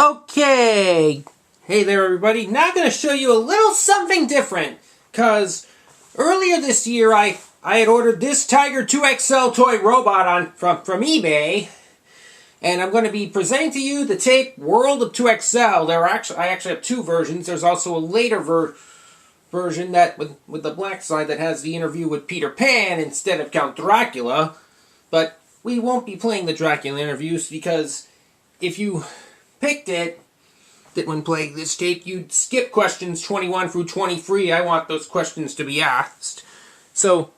Okay, hey there everybody. Now I'm going to show you a little something different, because earlier this year I had ordered this Tiger 2XL toy robot from eBay, and I'm going to be presenting to you the tape World of 2XL. I actually have two versions. There's also a later version that with the black side that has the interview with Peter Pan instead of Count Dracula, but we won't be playing the Dracula interviews because if you picked it that when playing this tape, you'd skip questions 21 through 23. I want those questions to be asked. So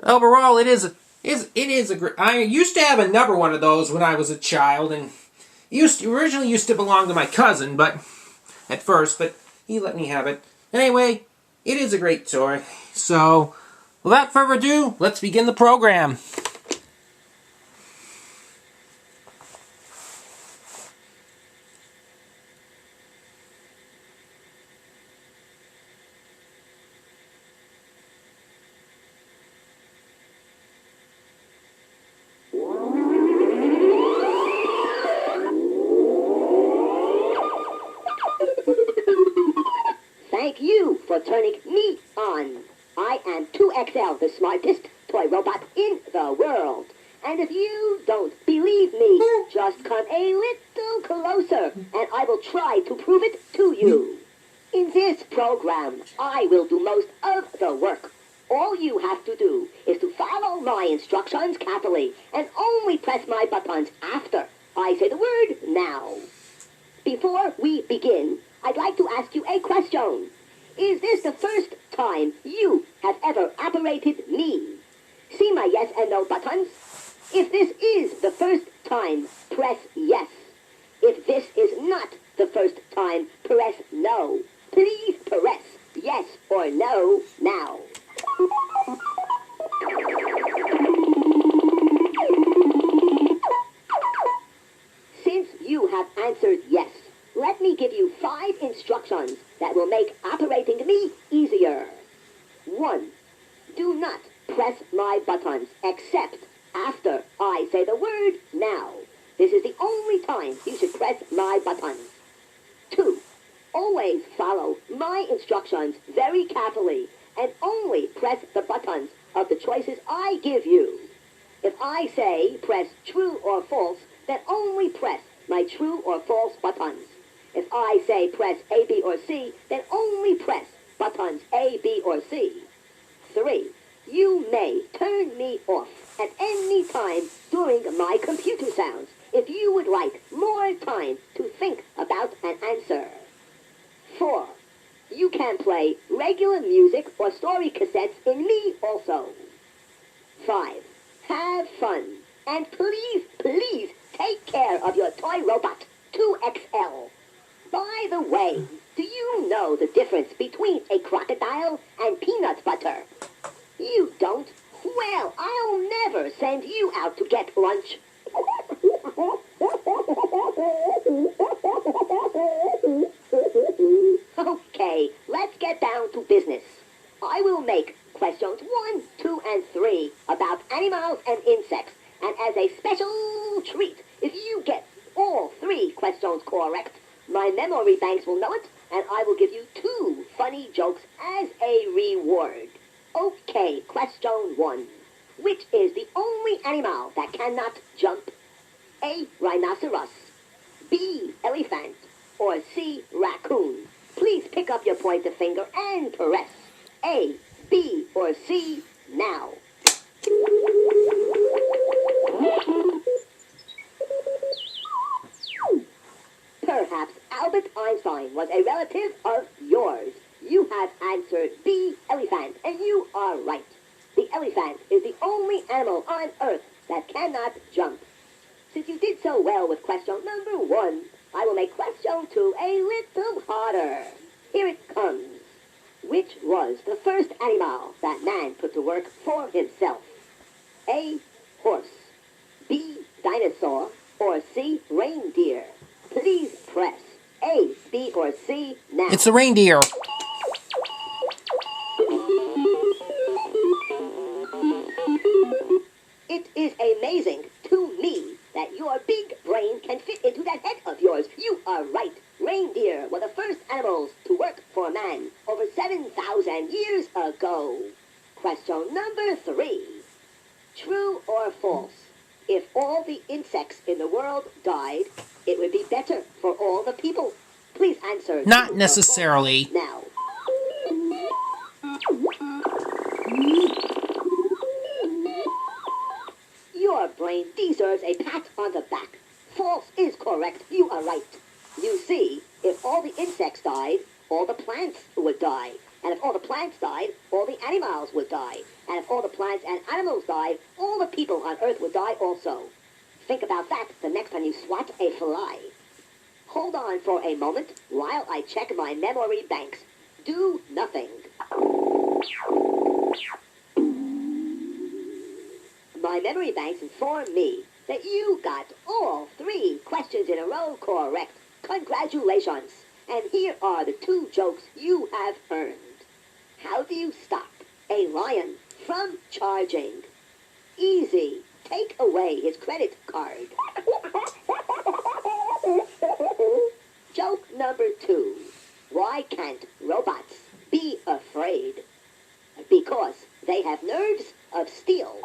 overall, it is a great. I used to have another one of those when I was a child, and originally used to belong to my cousin, but he let me have it. Anyway, it is a great toy. So without further ado, let's begin the program. Thank you for turning me on. I am 2XL, the smartest toy robot in the world. And if you don't believe me, just come a little closer, and I will try to prove it to you. In this program, I will do most of the work. All you have to do is to follow my instructions carefully, and only press my buttons after I say the word now. Before we begin, I'd like to ask you a question. Is this the first time you have ever operated me? See my yes and no buttons? If this is the first time, press yes. If this is not the first time, press no. Please press yes or no now. Since you have answered yes, let me give you 5 instructions that will make operating me easier. 1. Do not press my buttons except after I say the word now. This is the only time you should press my buttons. 2. Always follow my instructions very carefully and only press the buttons of the choices I give you. If I say press true or false, then only press my true or false buttons. If I say press A, B, or C, then only press buttons A, B, or C. 3. You may turn me off at any time during my computer sounds if you would like more time to think about an answer. 4. You can play regular music or story cassettes in me also. 5. Have fun. And please, please take care of your toy robot, 2XL. By the way, do you know the difference between a crocodile and peanut butter? You don't? Well, I'll never send you out to get lunch. Okay, let's get down to business. I will make questions 1, 2, and 3 about animals and insects. And as a special treat, if you get all 3 questions correct, my memory banks will know it, and I will give you 2 funny jokes as a reward. Okay, question 1. Which is the only animal that cannot jump? A. Rhinoceros. B. Elephant. Or C. Raccoon. Please pick up your pointer finger and press A, B, or C now. Perhaps Albert Einstein was a relative of yours. You have answered B, elephant, and you are right. The elephant is the only animal on Earth that cannot jump. Since you did so well with question number 1, I will make question 2 a little harder. Here it comes. Which was the first animal that man put to work for himself? A. Horse. B. Dinosaur. Or C. Reindeer. Please press A, B, or C now. It's a reindeer. It is amazing to me that your big brain can fit into that head of yours. You are right. Reindeer were the first animals to work for man over 7,000 years ago. Question number 3. True or false? If all the insects in the world died, it would be better for all the people. Please answer. Not necessarily. Now. Your brain deserves a pat on the back. False is correct. You are right. You see, if all the insects died, all the plants would die. And if all the plants died, all the animals would die. And if all the plants and animals died, all the people on Earth would die also. Think about that the next time you swat a fly. Hold on for a moment while I check my memory banks. Do nothing. My memory banks inform me that you got all 3 questions in a row correct. Congratulations. And here are the 2 jokes you have earned. How do you stop a lion from charging? Easy. Take away his credit card. Joke number 2. Why can't robots be afraid? Because they have nerves of steel.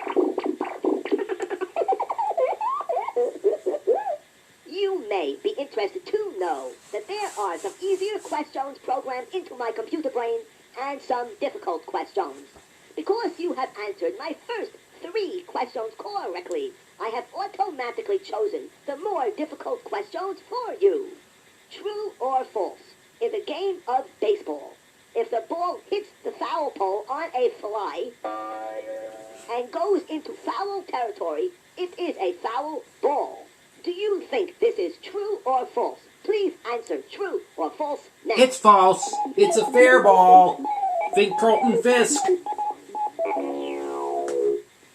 You may be interested to know that there are some easier questions programmed into my computer brain and some difficult questions. Because you have answered my first 3 questions correctly, I have automatically chosen the more difficult questions for you. True or false? In the game of baseball, if the ball hits the foul pole on a fly and goes into foul territory, it is a foul ball. Do you think this is true or false? Please answer true or false now. It's false. It's a fair ball. Think Carlton Fisk.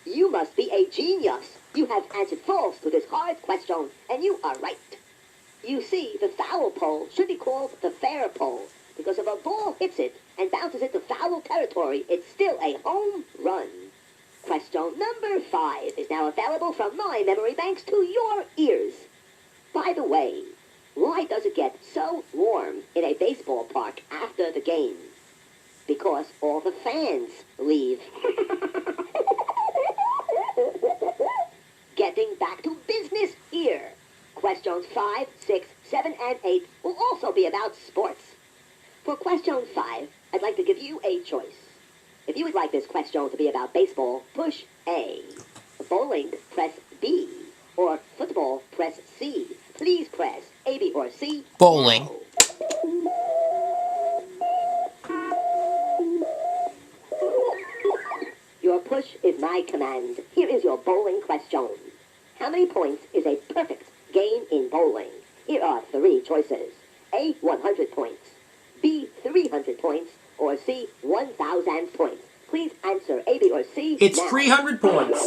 You must be a genius. You have answered false to this hard question, and you are right. You see, the foul pole should be called the fair pole, because if a ball hits it and bounces into foul territory, it's still a home run. Question number 5 is now available from my memory banks to your ears. By the way, why does it get so warm in a baseball park after the game? Because all the fans leave. Getting back to business here. Questions 5, 6, 7, and 8 will also be about sports. For question 5, I'd like to give you a choice. If you would like this question to be about baseball, push A. Bowling, press B. Or football, press C. Please press A, B, or C. Bowling. Now. Your push is my command. Here is your bowling question. How many points is a perfect game in bowling? Here are 3 choices. A, 100 points. B, 300 points. Or C, 1,000 points. Please answer A, B, or C. It's now. 300 points.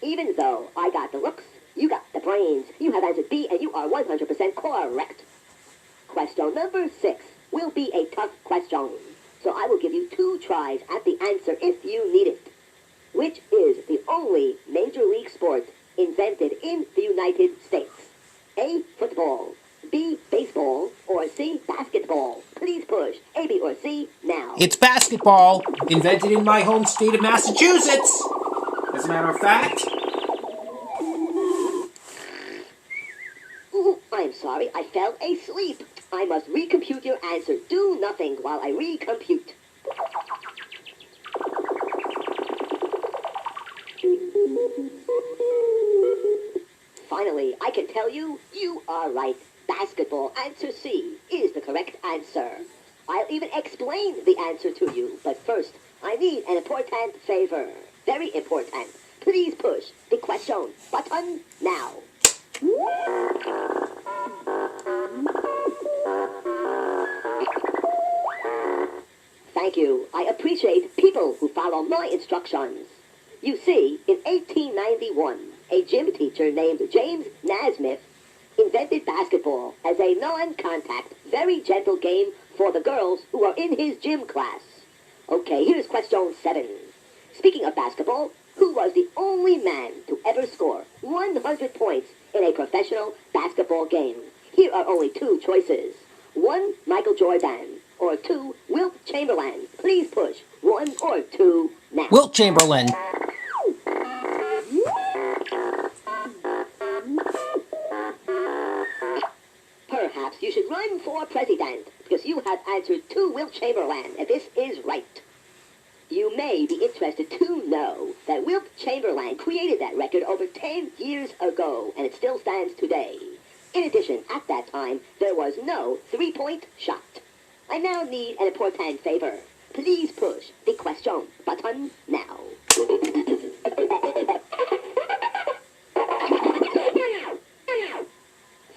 Even though I got the looks, you got the brains. You have answered B, and you are 100% correct. Question number 6 will be a tough question, so I will give you 2 tries at the answer if you need it. Which is the only Major League sport invented in the United States? A, football. B, baseball. Or C, basketball. Please push A, B, or C now. It's basketball, invented in my home state of Massachusetts. As a matter of fact. Ooh, I'm sorry, I fell asleep. I must recompute your answer. Do nothing while I recompute. Finally, I can tell you, you are right. Basketball, answer C, is the correct answer. I'll even explain the answer to you, but first, I need an important favor. Very important. Please push the question button now. Thank you. I appreciate people who follow my instructions. You see, in 1891, a gym teacher named James Naismith invented basketball as a non-contact, very gentle game for the girls who are in his gym class. Okay, here's question 7. Speaking of basketball, who was the only only man to ever score 100 points in a professional basketball game. Here are only two choices. 1, Michael Jordan, or 2, Wilt Chamberlain. Please push 1 or 2 now. Wilt Chamberlain. Perhaps you should run for president, because you have answered 2, Wilt Chamberlain, and this is right. You may be interested to know that Wilt Chamberlain created that record over 10 years ago, and it still stands today. In addition, at that time, there was no three-point shot. I now need an important favor. Please push the question button now.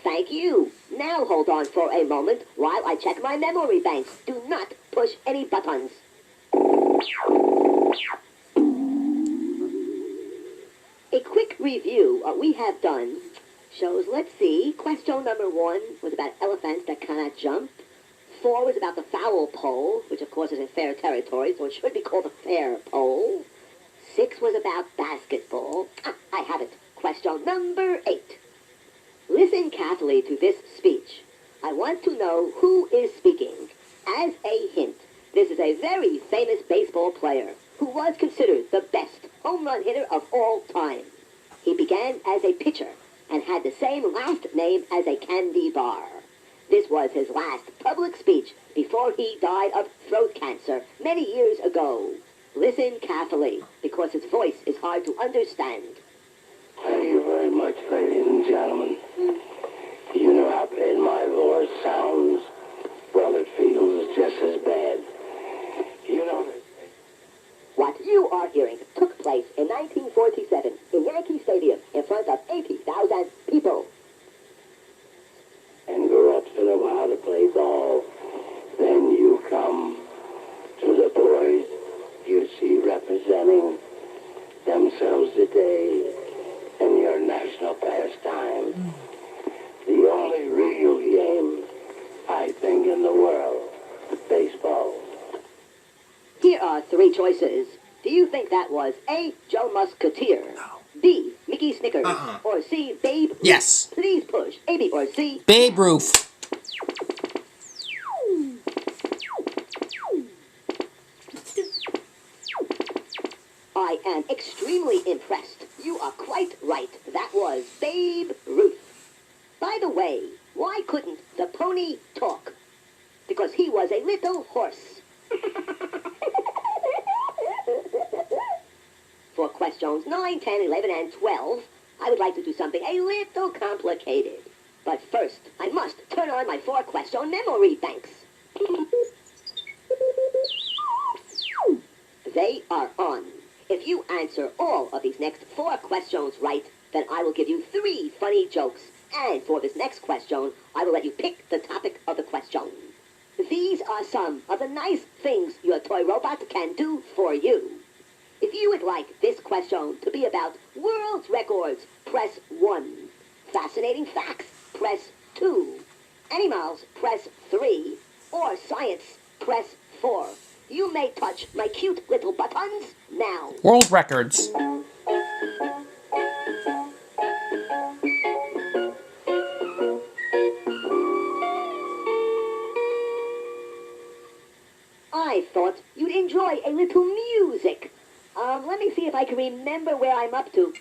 Thank you. Now hold on for a moment while I check my memory banks. Do not push any buttons. A quick review of what we have done shows, let's see, question number 1 was about elephants that cannot jump. 4 was about the foul pole, which of course is in fair territory, so it should be called a fair pole. 6 was about basketball. I have it. Question number 8. Listen carefully to this speech. I want to know who is speaking. As a hint, this is a very famous baseball player who was considered the best home run hitter of all time. He began as a pitcher and had the same last name as a candy bar. This was his last public speech before he died of throat cancer many years ago. Listen carefully, because his voice is hard to understand. Thank you very much, ladies and gentlemen. You know how bad my voice sounds? Well, it feels just as bad. You know that... What you are hearing took place in 1947 in Yankee Stadium in front of 80,000 people. And grew up to know how to play ball. Then you come to the boys you see representing themselves today in your national pastime. The only real game, I think, in the world, baseball. Here are 3 choices. Do you think that was A, Joe Musketeer, B, Mickey Snickers, or C, Babe Ruth? Yes. Please push A, B, or C. Babe Ruth. I am extremely impressed. You are quite right. That was Babe Ruth. By the way, why couldn't the pony talk? Because he was a little horse. For questions 9, 10, 11, and 12, I would like to do something a little complicated. But first, I must turn on my 4-question memory banks. They are on. If you answer all of these next 4 questions right, then I will give you 3 funny jokes. And for this next question, I will let you pick the topic of the question. These are some of the nice things your toy robot can do for you. If you would like this question to be about world records, press 1. Fascinating facts, press 2. Animals, press 3. Or science, press 4. You may touch my cute little buttons now. World records. I thought you'd enjoy a little music. Let me see if I can remember where I'm up to.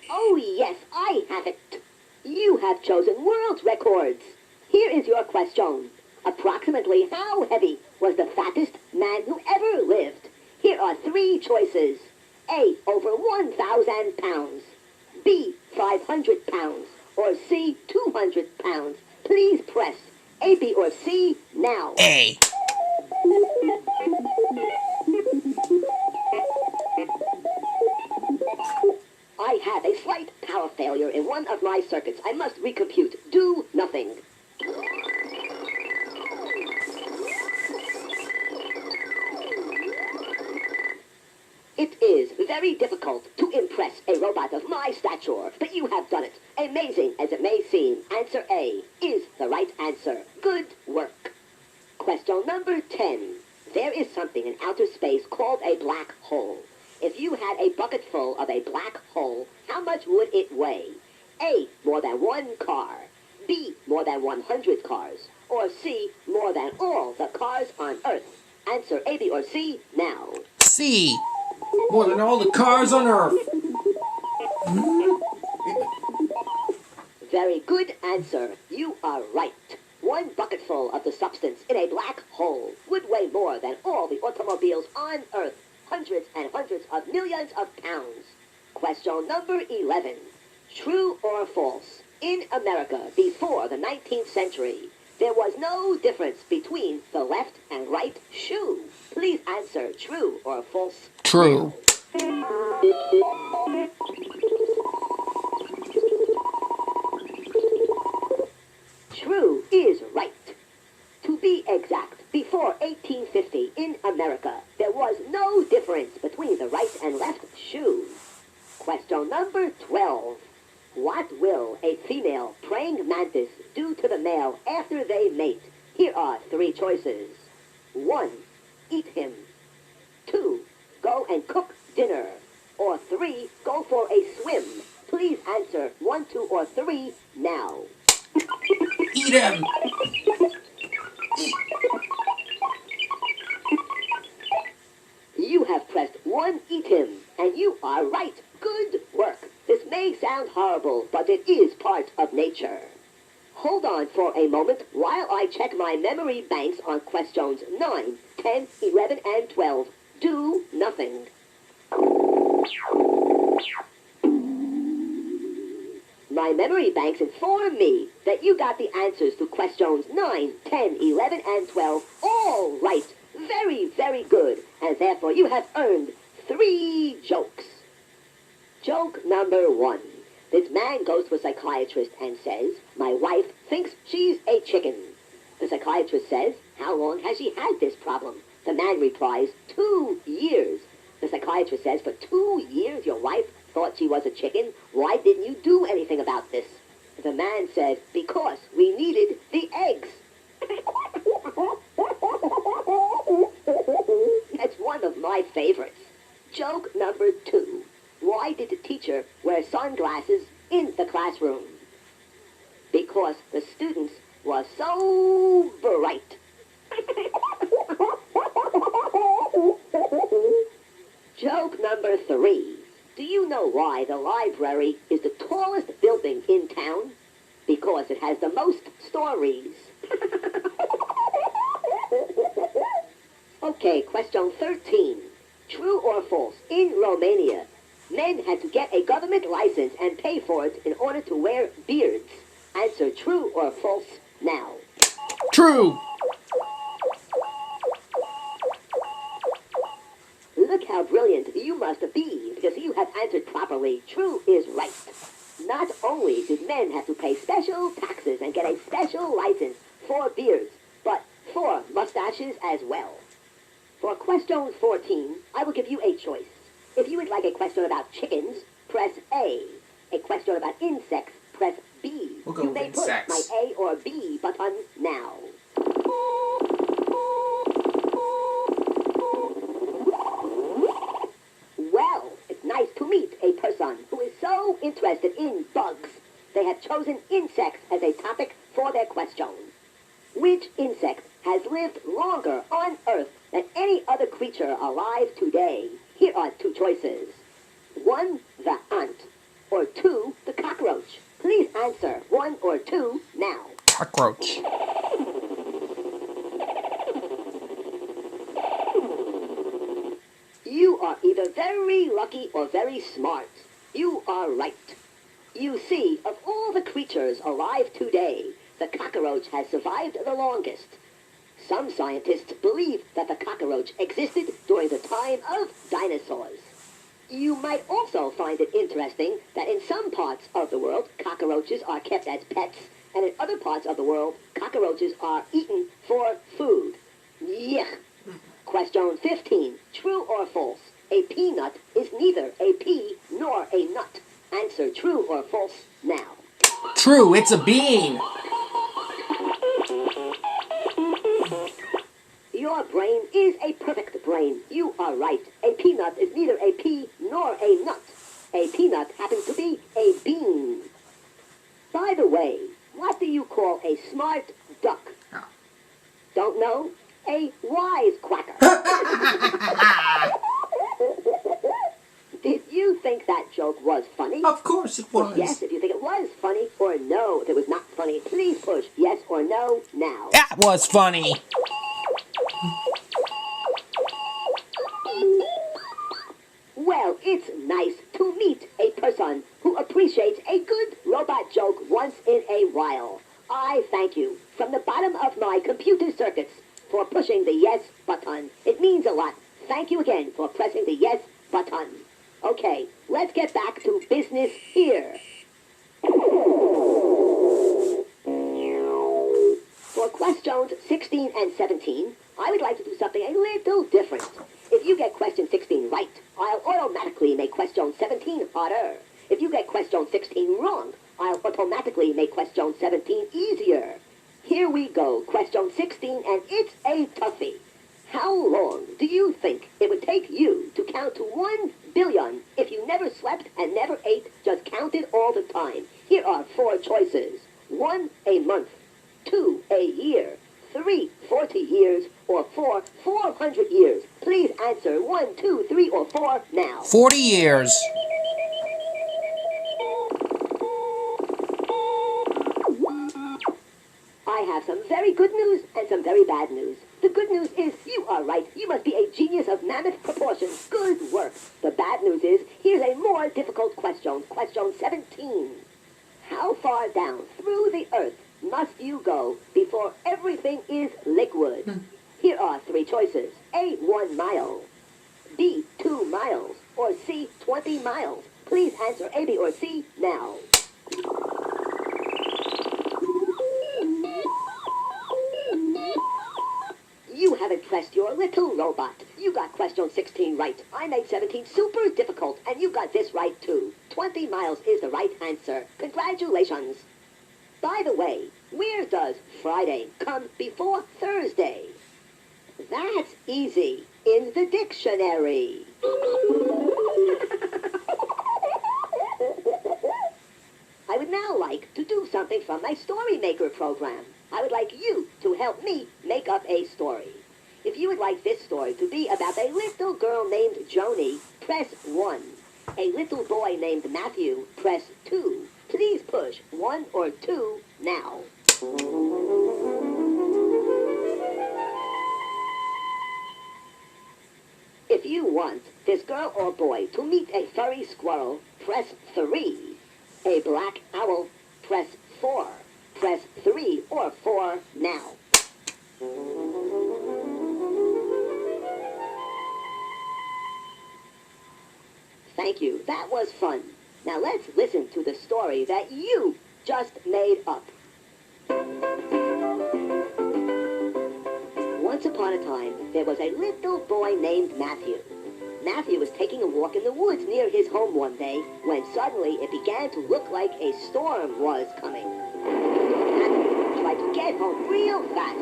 Oh yes, I have it. You have chosen world records. Here is your question. Approximately how heavy was the fattest man who ever lived? Here are 3 choices. A, over 1,000 pounds. B, 500 pounds. Or C, 200 pounds. Please press A, B, or C now. A. I had a slight power failure in one of my circuits. I must recompute. Do nothing. It is very difficult to impress a robot of my stature, but you have done it. Amazing as it may seem, answer A is the right answer. Good work. Question number 10. There is something in outer space called a black hole. If you had a bucket full of a black hole, how much would it weigh? A, more than 1 car. B, more than 100 cars. Or C, more than all the cars on Earth. Answer A, B, or C now. C. More than all the cars on Earth. Very good answer. You are right. 1 bucketful of the substance in a black hole would weigh more than all the automobiles on Earth. Hundreds and hundreds of millions of pounds. Question number 11. True or false? In America before the 19th century, there was no difference between the left and right shoe. Please answer true or false. True. True is right. To be exact, before 1850 in America, there was no difference between the right and left shoe. Question number 12. What will a female praying mantis do to the male after they mate? Here are 3 choices. 1. Eat him. 2. Go and cook dinner. Or 3. Go for a swim. Please answer 1, 2, or 3 now. Eat him. You have pressed 1, eat him, and you are right. Good work. This may sound horrible, but it is part of nature. Hold on for a moment while I check my memory banks on questions 9, 10, 11, and 12. Do nothing. My memory banks inform me that you got the answers to questions 9, 10, 11, and 12 all right. Very, very good. And therefore you have earned 3 jokes. Joke number 1. This man goes to a psychiatrist and says, "My wife thinks she's a chicken." The psychiatrist says, "How long has she had this problem?" The man replies, 2 years. The psychiatrist says, "For 2 years your wife thought she was a chicken? Why didn't you do anything about this?" The man said, "Because we needed the eggs." That's one of my favorites. Joke number 2. Why did the teacher wear sunglasses in the classroom? Because the students were so bright. Joke number 3. Do you know why the library is the tallest building in town? Because it has the most stories. Okay, question 13. True or false? In Romania, men had to get a government license and pay for it in order to wear beards. Answer true or false now. True. Look how brilliant you must be, because you have answered properly. True is right. Not only did men have to pay special taxes and get a special license for beards, but for mustaches as well. For question 14, I will give you a choice. If you would like a question about chickens, press A. A question about insects, press B. We'll go you with may insects. push my A or B button now. Well, it's nice to meet a person who is so interested in bugs. They have chosen insects as a topic for their question. Which insect has lived longer on Earth than any other creature alive today? Here are 2 choices. 1, the ant, or 2, the cockroach. Please answer 1 or 2 now. Cockroach. You are either very lucky or very smart. You are right. You see, of all the creatures alive today, the cockroach has survived the longest. Some scientists believe that the cockroach existed during the time of dinosaurs. You might also find it interesting that in some parts of the world, cockroaches are kept as pets, and in other parts of the world, cockroaches are eaten for food. Yuck! Question 15. True or false? A peanut is neither a pea nor a nut. Answer true or false now. True, it's a bean. Your brain is a perfect brain. You are right. A peanut is neither a pea A peanut happens to be a bean. By the way, what do you call a smart duck? Oh. Don't know? A wisecracker. Did you think that joke was funny? Of course it was. Yes, if you think it was funny, or no, if it was not funny, please push yes or no now. That was funny. Well, it's nice to meet a person who appreciates a good robot joke once in a while. I thank you from the bottom of my computer circuits for pushing the yes button. It means a lot. Thank you again for pressing the yes button. Okay, let's get back to business here. For questions 16 and 17, I would like to do something a little different. If you get question 16 right, I'll automatically make question 17 harder. If you get question 16 wrong, I'll automatically make question 17 easier. Here we go, question 16, and it's a toughie. How long do you think it would take you to count to 1 billion if you never slept and never ate, just counted all the time? Here are 4 choices. 1, a month. 2, a year. 3, 40 years. Or 4, 400 years. Please answer 1, 2, 3, or 4 now. 40 years. I have some very good news and some very bad news. The good news is you are right. You must be a genius of mammoth proportions. Good work. The bad news is here's a more difficult question. Question 17. How far down through the earth must you go before everything is liquid? Here are 3 choices. A, 1 mile. B, 2 miles. Or C, 20 miles. Please answer A, B, or C now. You haven't pressed your little robot. You got question 16 right. I made 17 super difficult, and you got this right too. 20 miles is the right answer. Congratulations. By the way, where does Friday come before Thursday? That's easy. In the dictionary. I would now like to do something from my Story Maker program. I would like you to help me make up a story. If you would like this story to be about a little girl named Joni, press 1. A little boy named Matthew, press 2. Please push 1 or 2 now. If you want this girl or boy to meet a furry squirrel, press 3. A black owl, press 4. Press 3 or 4 now. Thank you. That was fun. Now let's listen to the story that you just made up. Once upon a time, there was a little boy named Matthew. Matthew was taking a walk in the woods near his home one day when suddenly it began to look like a storm was coming. Matthew tried to get home real fast,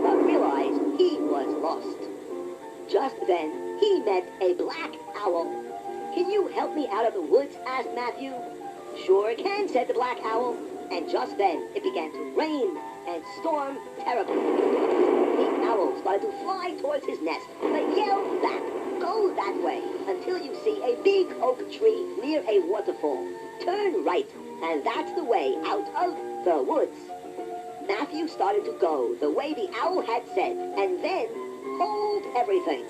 but realized he was lost. Just then, he met a black owl. "Can you help me out of the woods?" asked Matthew. "Sure can," said the black owl. And just then, it began to rain and storm terribly. The owl started to fly towards his nest, but yelled back, "Go that way until you see a big oak tree near a waterfall. Turn right, and that's the way out of the woods." Matthew started to go the way the owl had said, and then, hold everything.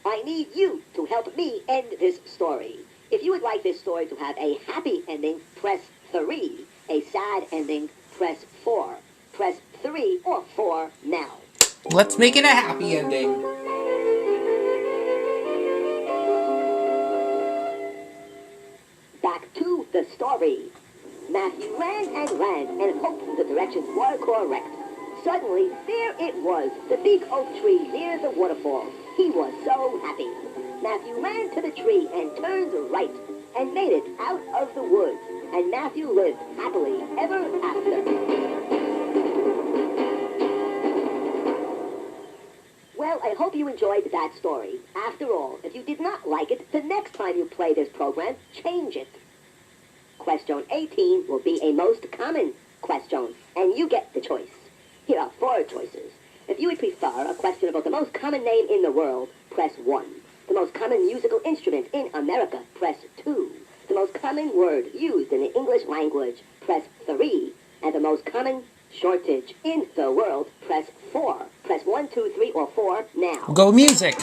I need you to help me end this story. If you would like this story to have a happy ending, press 3. A sad ending, press 4. Press 3 or 4 now. Let's make it a happy ending. Back to the story. Matthew ran and hoped the directions were correct. Suddenly, there it was, the big oak tree near the waterfall. He was so happy. Matthew ran to the tree and turned right and made it out of the woods. And Matthew lived happily ever after. Well, Well, I hope you enjoyed that story. After all, if you did not like it, the next time you play this program, change it. Question 18 will be a most common question, and you get the choice. Here are 4 choices. If you would prefer a question about the most common name in the world, press 1. The most common musical instrument in America, press 2. The most common word used in the English language, press 3. And the most common shortage in the world, press 4. Press 1, 2, 3, or 4 now. Go music!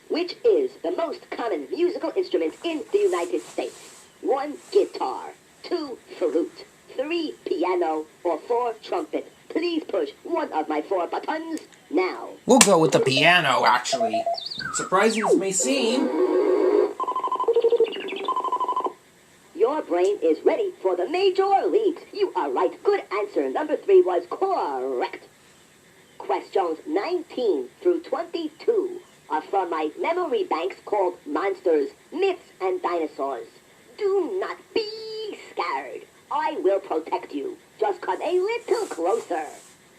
Which is the most common musical instrument in the United States? 1, guitar. 2, flute. 3, piano. Or 4, trumpet. Please push one of my 4 buttons now. We'll go with the piano, actually. Surprising as it may seem. Your brain is ready for the major leagues. You are right. Good answer. Number 3 was correct. Questions 19 through 22 are from my memory banks called Monsters, Myths, and Dinosaurs. Do not be scared. I will protect you. Just come a little closer.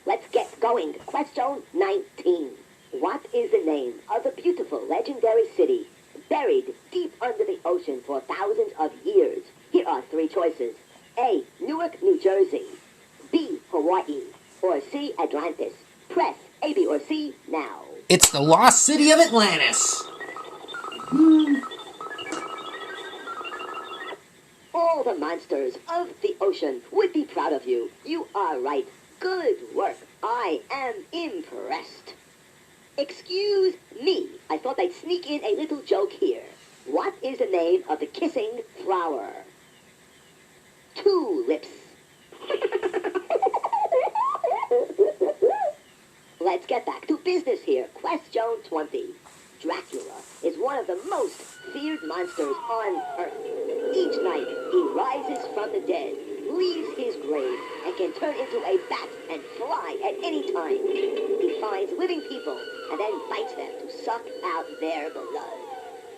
Let's get going. Question 19. What is the name of the beautiful legendary city buried deep under the ocean for thousands of years? Here are 3 choices. A, Newark, New Jersey. B, Hawaii. Or C, Atlantis. Press A, B, or C now. It's the lost city of Atlantis. All the monsters of the ocean would be proud of you. You are right. Good work. I am impressed. Excuse me. I thought I'd sneak in a little joke here. What is the name of the kissing flower? Tulips. Let's get back to business here. Question 20. Dracula is one of the most feared monsters on Earth. Each night, he rises from the dead, leaves his grave, and can turn into a bat and fly at any time. He finds living people and then bites them to suck out their blood.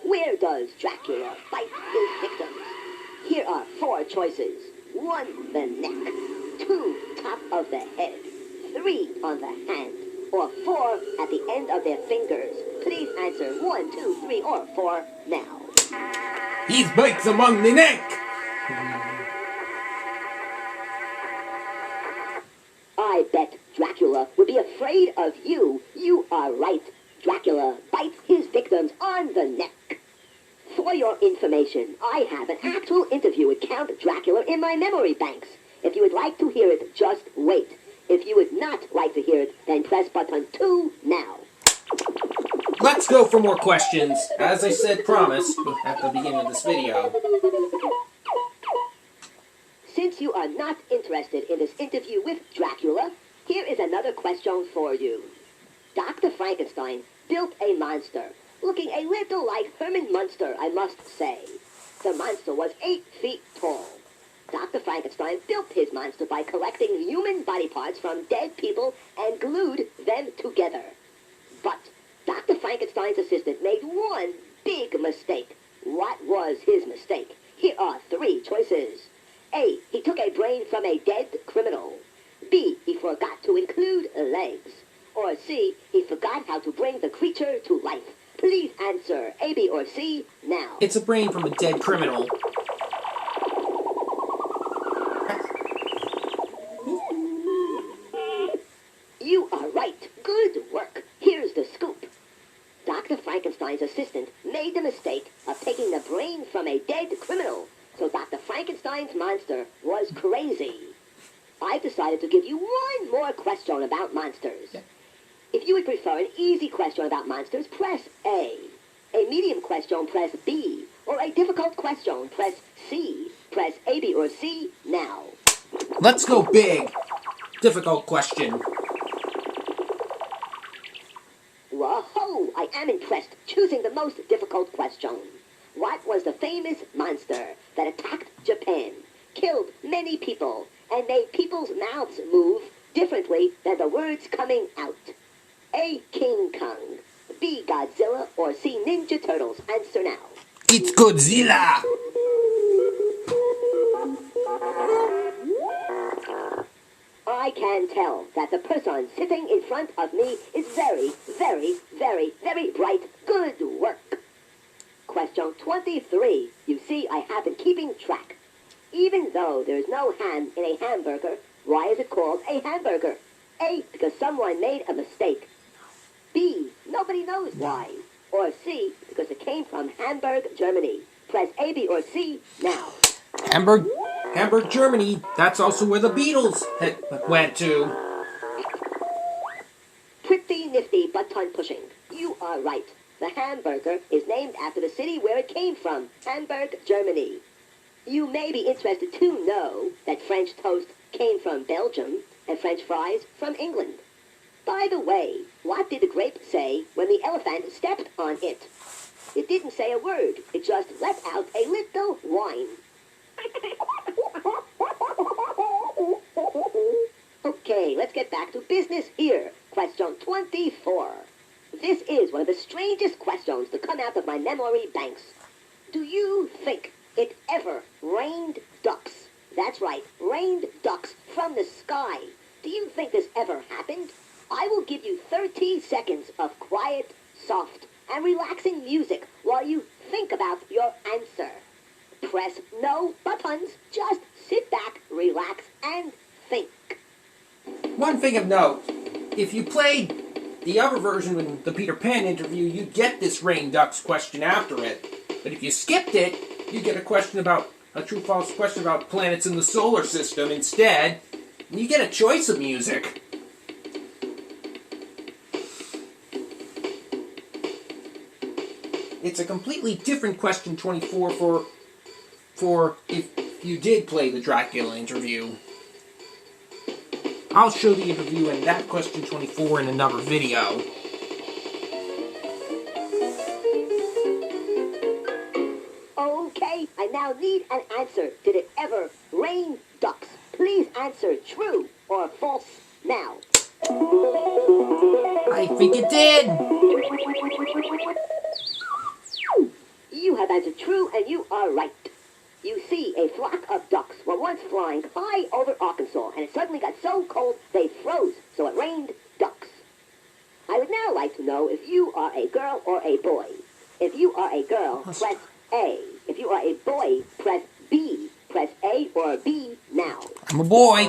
Where does Dracula bite his victims? Here are 4 choices. 1, the neck. 2, top of the head. 3, on the hand. Or 4, at the end of their fingers. Please answer 1, 2, 3, or 4 now. He bites among the neck. I bet Dracula would be afraid of you. You are right. Dracula bites his victims on the neck. For your information, I have an actual interview with Count Dracula in my memory banks. If you would like to hear it, just wait. If you would not like to hear it, then press button 2 now. Let's go for more questions. As I said, promise, at the beginning of this video. Since you are not interested in this interview with Dracula, here is another question for you. Dr. Frankenstein built a monster, looking a little like Herman Munster, I must say. The monster was 8 feet tall. Dr. Frankenstein built his monster by collecting human body parts from dead people and glued them together. But Dr. Frankenstein's assistant made one big mistake. What was his mistake? Here are 3 choices. A, he took a brain from a dead criminal. B, he forgot to include legs. Or C, he forgot how to bring the creature to life. Please answer A, B, or C now. It's a brain from a dead criminal. You are right. Good work. Here's the scoop. Dr. Frankenstein's assistant made the mistake of taking the brain from a dead criminal. So Dr. Frankenstein's monster was crazy. I've decided to give you one more question about monsters. Yeah. If you would prefer an easy question about monsters, press A. A medium question, press B. Or a difficult question, press C. Press A, B, or C now. Let's go big. Difficult question. Whoa, I am impressed, choosing the most difficult question. What was the famous monster that attacked Japan, killed many people, and made people's mouths move differently than the words coming out? A, King Kong. B, Godzilla. Or C, Ninja Turtles. Answer now. It's Godzilla. I can tell that the person sitting in front of me is very, very, very, very bright. Good work. Question 23. You see, I have been keeping track. Even though there's no ham in a hamburger, why is it called a hamburger? A, because someone made a mistake. B, nobody knows why. Or C, because it came from Hamburg, Germany. Press A, B, or C now. Hamburg, Germany. That's also where the Beatles went to. Pretty nifty button pushing. You are right. The hamburger is named after the city where it came from, Hamburg, Germany. You may be interested to know that French toast came from Belgium and French fries from England. By the way, what did the grape say when the elephant stepped on it? It didn't say a word. It just let out a little whine. Okay, let's get back to business here. Question 24. This is one of the strangest questions to come out of my memory banks. Do you think it ever rained ducks? That's right, rained ducks from the sky. Do you think this ever happened? I will give you 30 seconds of quiet, soft, and relaxing music while you think about your answer. Press no buttons. Just sit back, relax, and think. One thing of note, if you played the other version in the Peter Pan interview, you'd get this rain ducks question after it. But if you skipped it, you get a true-false question about planets in the solar system instead. And you get a choice of music. It's a completely different question 24 for if you did play the Dracula interview. I'll show the interview and that question 24 in another video. Okay, I now need an answer. Did it ever rain ducks? Please answer true or false now. I think it did. You have answered true and you are right. You see, a flock of ducks were once flying high over Arkansas, and it suddenly got so cold they froze, so it rained ducks. I would now like to know if you are a girl or a boy. If you are a girl, press A. If you are a boy, press B. Press A or B now. I'm a boy.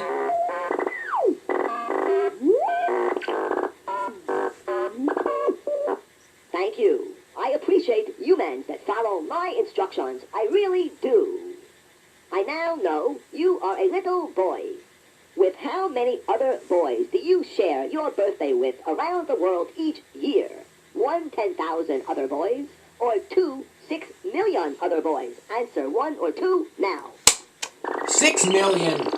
Thank you. I appreciate humans that follow my instructions. I really do. I now know you are a little boy. With how many other boys do you share your birthday with around the world each year? 1, 10,000 other boys? Or 2, 6 million other boys? Answer 1 or 2 now. 6 million.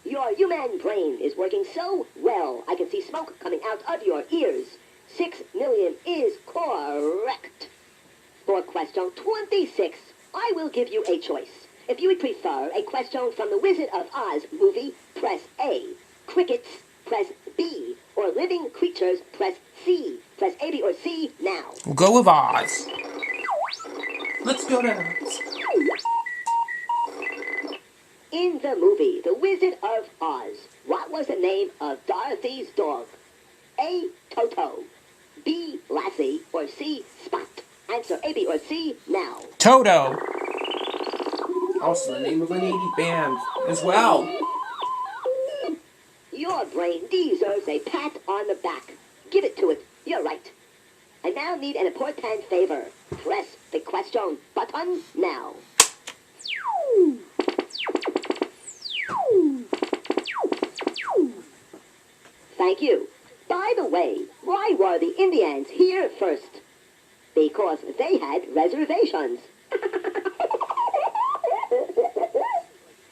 Your human brain is working so well, I can see smoke coming out of your ears. 6 million is correct. For question 26, I will give you a choice. If you would prefer a question from the Wizard of Oz movie, press A. Crickets, press B. Or living creatures, press C. Press A, B, or C now. We'll go with Oz. Let's go to Oz. In the movie, The Wizard of Oz, what was the name of Dorothy's dog? A. Toto. B. Lassie. Or C. Spot. Answer A, B, or C now. Toto. Also the name of an 80s band as well. Your brain deserves a pat on the back. Give it to it. You're right. I now need an important favor. Press the question button now. Thank you. By the way, why were the Indians here first? Because they had reservations.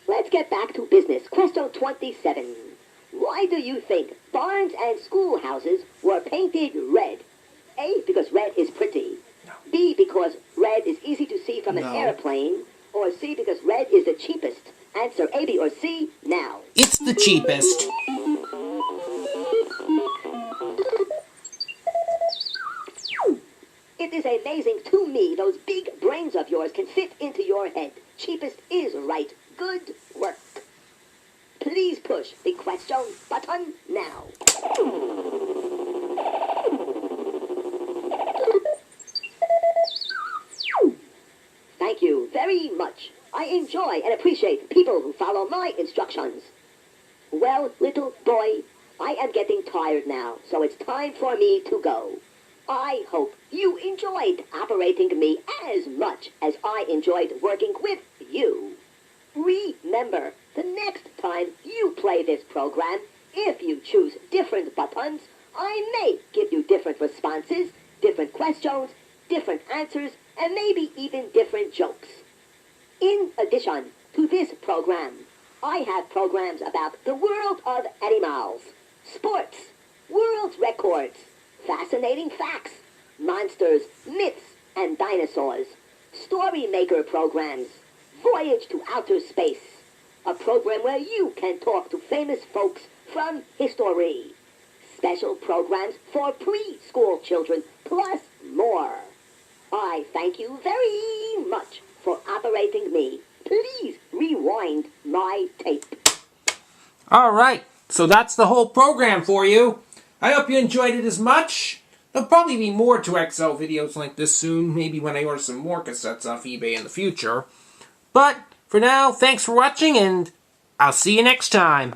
Let's get back to business. Question 27. Why do you think barns and schoolhouses were painted red? A, because red is pretty. No. B, because red is easy to see from an airplane. Or C, because red is the cheapest. Answer A, B, or C now. It's the cheapest. It is amazing to me, those big brain brains of yours can fit into your head. Cheapest is right. Good work. Please push the question button now. Thank you very much. I enjoy and appreciate people who follow my instructions. Well, little boy, I am getting tired now, so it's time for me to go. I hope you enjoyed operating me as much as I enjoyed working with you. Remember, the next time you play this program, if you choose different buttons, I may give you different responses, different questions, different answers, and maybe even different jokes. In addition to this program, I have programs about the world of animals, sports, world records, fascinating facts, monsters, myths, and dinosaurs, story maker programs, voyage to outer space, a program where you can talk to famous folks from history, special programs for preschool children, plus more. I thank you very much for operating me. Please rewind my tape. Alright, so that's the whole program for you. I hope you enjoyed it as much. There'll probably be more 2XL videos like this soon, maybe when I order some more cassettes off eBay in the future. But for now, thanks for watching, and I'll see you next time.